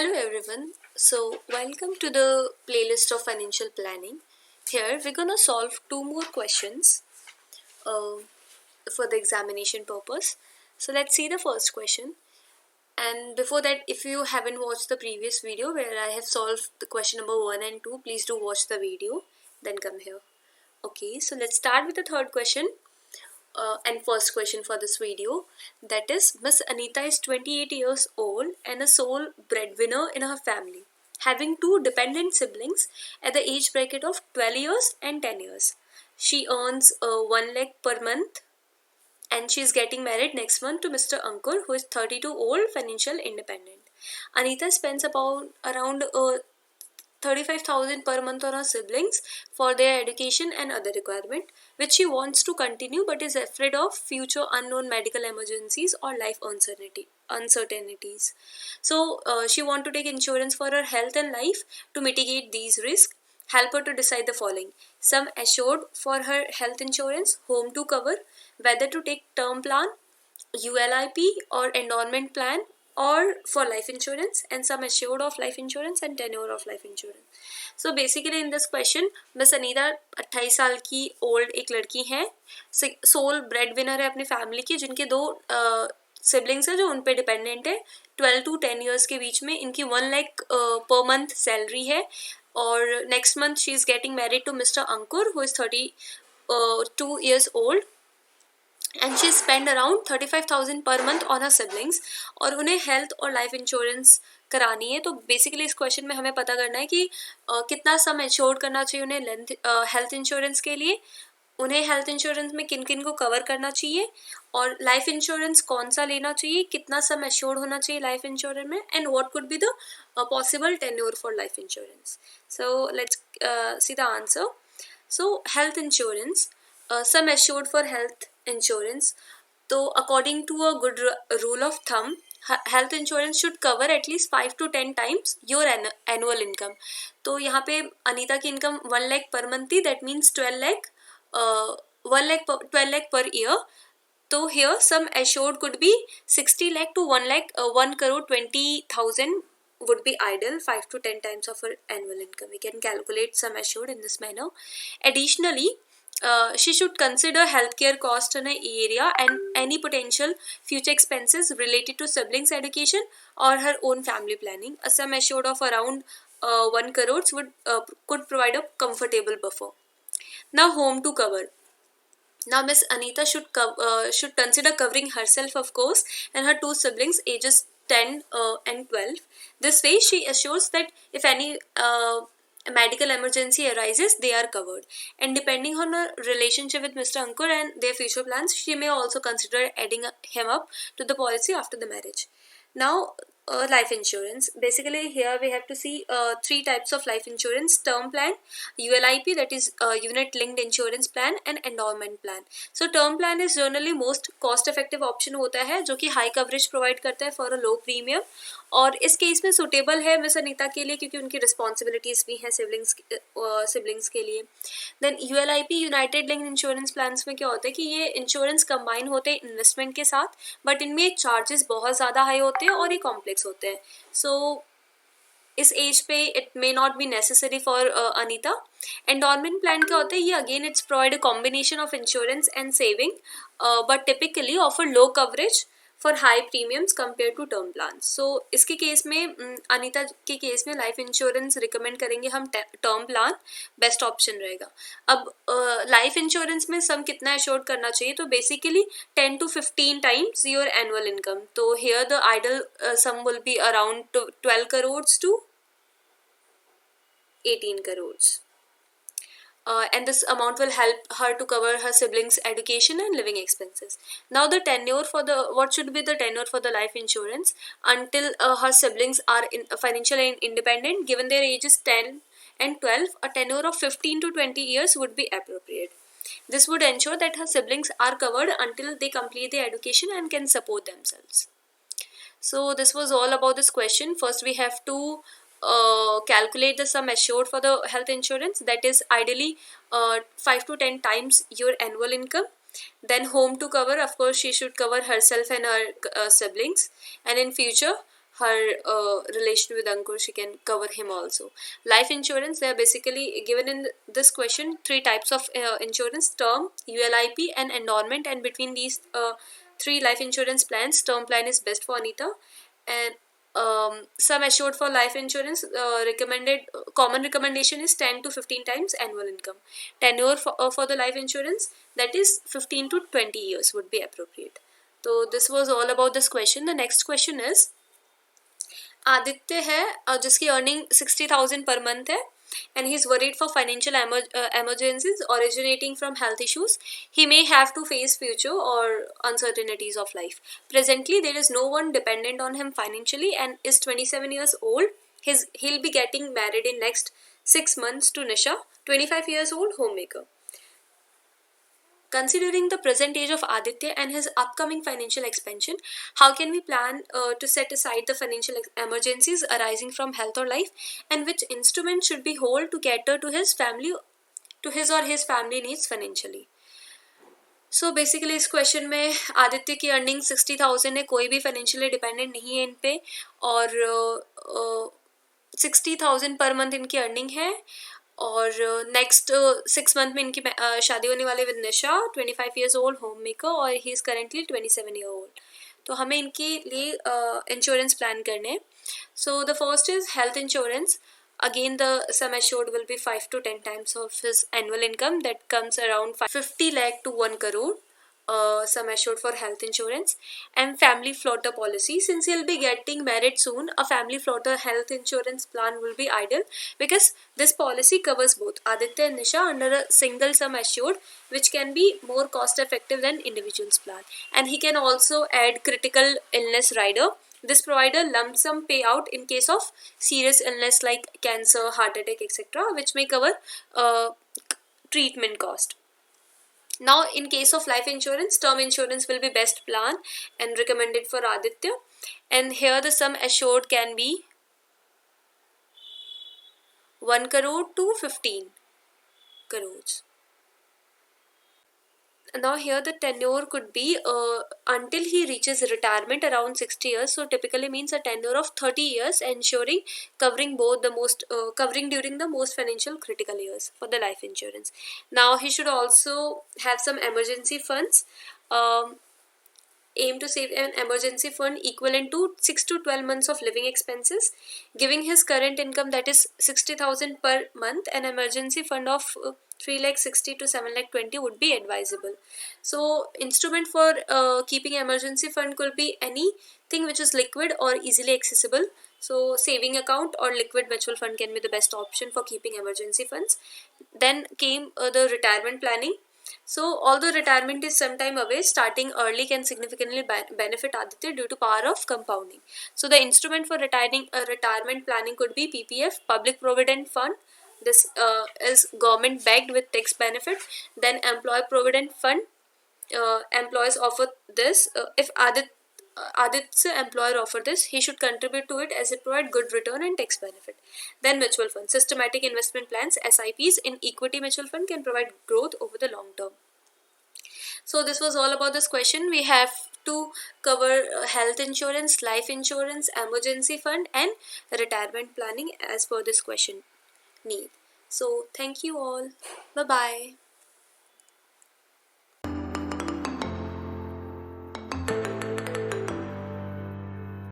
Hello everyone. So, welcome to the playlist of financial planning. Here we're gonna solve two more questions uh, for the examination purpose. So, let's see the first question. And before that, if you haven't watched the previous video where I have solved the question number 1 and 2, please do watch the video, then come here. Okay, so let's start with the third question and first question for this video. That is, Miss Anita is 28 years old and a sole breadwinner in her family, having two dependent siblings at the age bracket of 12 years and 10 years. She earns 1 lakh per month and she is getting married next month to Mr. Ankur, who is 32 old, financial independent. Anita spends about around 35,000 per month on her siblings for their education and other requirement, which she wants to continue but is afraid of future unknown medical emergencies or life uncertainties. So she want to take insurance for her health and life to mitigate these risks. Help her to decide the following: sum assured for her health insurance, home to cover, whether to take term plan, ULIP or endowment plan, or for life insurance, and sum assured of life insurance and tenure of life insurance. So basically in this question, Miss Anita 28 साल की old एक लड़की है, soul bread winner है अपनी family की, जिनके दो सिबलिंग्स है जो उन पे डिपेंडेंट है. 12 to 10 years के बीच में इनकी 1 lakh पर मंथ सैलरी है, और next month she is getting married to mister Ankur who is 32 years old and she spend around 35,000 per month on her siblings और उन्हें हेल्थ और लाइफ इंश्योरेंस करानी है. तो बेसिकली इस क्वेश्चन में हमें पता करना है कि कितना सम एश्योर्ड करना चाहिए उन्हें हेल्थ इंश्योरेंस के लिए, उन्हें हेल्थ इंश्योरेंस में किन किन को कवर करना चाहिए, और लाइफ इंश्योरेंस कौन सा लेना चाहिए, कितना सम एश्योर्ड होना चाहिए लाइफ इंश्योरेंस में, and what could be the possible tenure for life insurance. So let's see the answer. So health insurance, sum assured for health insurance. So according to a good rule of thumb, health insurance should cover at least 5 to 10 times your annual income. तो यहाँ पे अनीता की income 1 lakh per month थी, that means 12 lakh 12 lakh per year. तो here sum assured could be 60 lakh to 1 lakh 1 crore 20,000 would be ideal, 5 to 10 times of her annual income. We can calculate sum assured in this manner. Additionally, she should consider healthcare cost in an area and any potential future expenses related to siblings' education or her own family planning. A sum assured of around 1 crore could provide a comfortable buffer. Now, home to cover. Now, Miss Anita should consider covering herself, of course, and her two siblings, ages 10 and 12. This way, she assures that if any a medical emergency arises, they are covered. And depending on her relationship with Mr. Ankur and their future plans, she may also consider adding him up to the policy after the marriage. Now, life insurance. Basically, here we have to see three types of life insurance: term plan, ULIP, that is unit linked insurance plan, and endowment plan. So term plan is generally most cost effective option होता है, जो कि high coverage provide करता है for a low premium, और इस case में suitable है मिस अनीता के लिए क्योंकि उनकी रिस्पॉन्सिबिलिटीज भी हैं सिबलिंग्स के लिए. Then ULIP, united link insurance plans में क्या होता है कि ये इंश्योरेंस कंबाइन होते हैं इन्वेस्टमेंट के साथ, बट इनमें चार्जेस बहुत ज़्यादा हाई होते हैं और ये कॉम्प्लेक्स होते हैं. सो इस एज पे it may not be necessary for Anita. Endowment plan क्या होता है, ये again it's provide a combination of insurance and saving, but typically offer low coverage for high premiums compare to term plan. So इसके case में अनीता के case में life insurance recommend करेंगे हम, टर्म प्लान बेस्ट ऑप्शन रहेगा. अब life insurance में सम कितना एश्योर्ड करना चाहिए, तो basically 10 to 15 times your annual income. तो here the ideal sum will be around 12 crores to 18 crores. And this amount will help her to cover her siblings' education and living expenses. Now, the tenure for what should be the tenure for the life insurance until her siblings are financially independent, given their ages 10 and 12, a tenure of 15 to 20 years would be appropriate. This would ensure that her siblings are covered until they complete their education and can support themselves. So this was all about this question. First, we have to calculate the sum assured for the health insurance, that is ideally 5 to 10 times your annual income. Then home to cover, of course she should cover herself and her siblings, and in future her relation with Ankur, she can cover him also. Life insurance, they are basically given in this question three types of insurance: term, ULIP, and endowment. And between these three life insurance plans, term plan is best for Anita. And sum assured for life insurance, recommended common recommendation is 10 to 15 times annual income. Tenure for the life insurance, that is 15 to 20 years would be appropriate. So this was all about this question. The next question is, Aditya है जिसकी earning 60,000 per month है, and he is worried for financial emergencies originating from health issues he may have to face future or uncertainties of life. Presently, there is no one dependent on him financially and is 27 years old. He'll be getting married in next 6 months to Nisha, 25 years old, homemaker. Considering the present age of Aditya and his upcoming financial expansion, how can we plan to set aside the financial emergencies arising from health or life, and which instrument should be hold to cater to his or his family needs financially? So basically इस question में आदित्य की earning 60,000 है, कोई भी financially dependent नहीं है इन पे, और 60,000 पर मंथ इनकी अर्निंग है, और नेक्स्ट 6 मंथ में इनकी शादी होने वाली with Nisha, 25 years old, home maker, और he is currently 27 year old. तो हमें इनके लिए इंश्योरेंस प्लान करने हैं. So the first is health insurance. Again, the sum assured will be 5 to 10 times of his annual income, that comes around 50 lakh to 1 crore. Sum assured for health insurance. And family floater policy, since he'll be getting married soon, a family floater health insurance plan will be ideal, because this policy covers both Aditya and Nisha under a single sum assured, which can be more cost effective than individual's plan. And he can also add critical illness rider. This provides a lump sum payout in case of serious illness like cancer, heart attack, etc., which may cover treatment cost. Now, in case of life insurance, term insurance will be best plan and recommended for Aditya. And here the sum assured can be 1 crore to 15 crores. Now here the tenure could be until he reaches retirement around 60 years. So typically means a tenure of 30 years, ensuring covering covering during the most financial critical years for the life insurance. Now he should also have some emergency funds. Aim to save an emergency fund equivalent to 6 to 12 months of living expenses. Giving his current income, that is 60,000 per month, an emergency fund of 3 lakh 60 to 7 lakh 20 would be advisable. So instrument for keeping emergency fund could be anything which is liquid or easily accessible. So saving account or liquid mutual fund can be the best option for keeping emergency funds. Then came the retirement planning. So although retirement is some time away, starting early can significantly benefit Aditya due to power of compounding. So the instrument for retirement planning could be PPF, Public Provident Fund. This is government backed with tax benefit. Then Employee Provident Fund. Employers offer this. If Adit's employer offer this, he should contribute to it as it provide good return and tax benefit. Then mutual fund, systematic investment plans, SIPs in equity mutual fund can provide growth over the long term. So this was all about this question. We have to cover health insurance, life insurance, emergency fund, and retirement planning as per this question need. So thank you all. Bye bye.